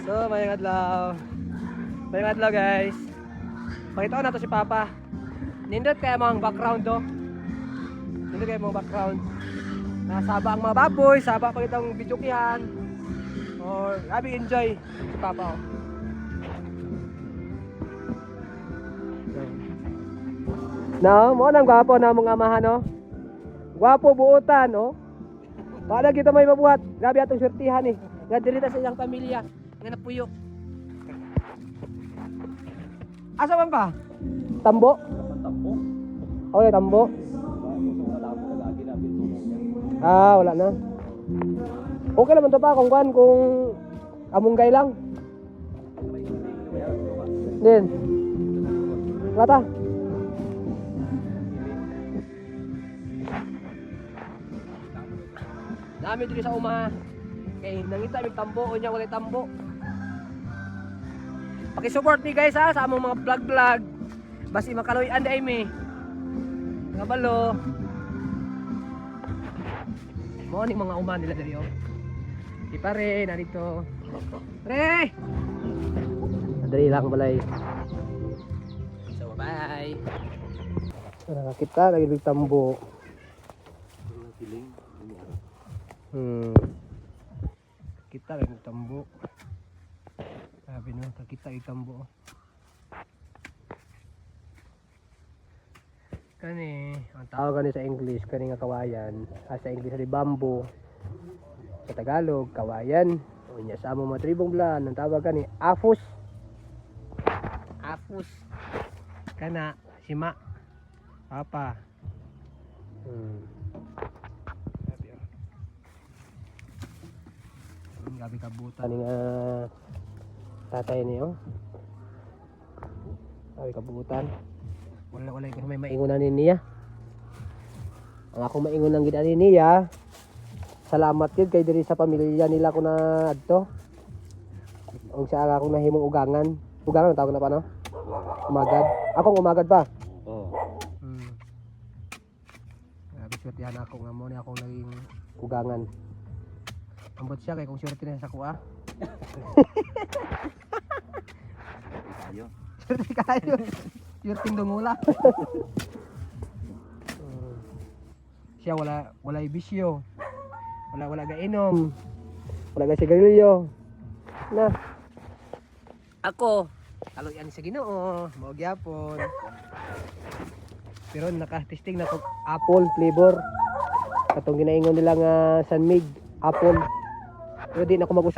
So, mayang adlaw. Mayang adlaw, guys. Pakita ko na to si Papa. Nindot kaya mga background do. Nindot kaya mga background. Nasaba ang mga baboy, saba pa kitang bidyukihan. Or, grabe enjoy si Papa. Oh. No, mo nang gwapo na mong amahan, no? Gwapo buutan, no? Para kita may mabuhat. Grabe atong swertihan eh. Nga dirita sa iyang pamilya. Nga napuyo. Asa man pa? Tambo? Tampo. Okay, tambo. Ah, wala na. Okay naman to pa kung kuan, kung amunggay lang. Din. Wala ta. Dami diri sa uma. Kay nangita mig tambo o nya walay tambo. Paki-support ni guys ha sa among mga vlog. Basi makaloy-an day mi. Nga balo. Mo ni mga uma nila diri oh. Di pare narito. Pre. Dali lang balay. So bye. Kita lagi mig tambo. Kita lagi tambo. Sabi no, kita itambo. Kani, ang tawag kani sa English kani nga kawayan, sa English di bamboo. Sa Tagalog, kawayan. O nya sa among mga tribong Blan, ang tawag kani afus. Afus. Kana sima. Papa. Gabi kabutan ni nga tatay niyo. Gabi kabutan. Wala ko may maingunan ni niya. Ang ako maingunan gid ani niya. Salamat gid kay diri sa pamilya nila ko na adto. Ang siya ako nahimong ugangan. Ugangan ang tawag na pa no? Umagad. Akong umagad pa. Oo. Grabe swertihan ako nga mo ni akong naging ugangan. Ambot siya kay kung swerte na sa kuha. Ayo. Swerte kayo. Swerteng dungula. Siya wala ibisyo. Wala gainom. Wala ga sigarilyo. Na. Ako, aloyan sa Ginoo, mao gyapon. Pero naka-testing na kog apple flavor. Katong ginaingon nila nga San Mig apple. Pero di na ako mag-usap.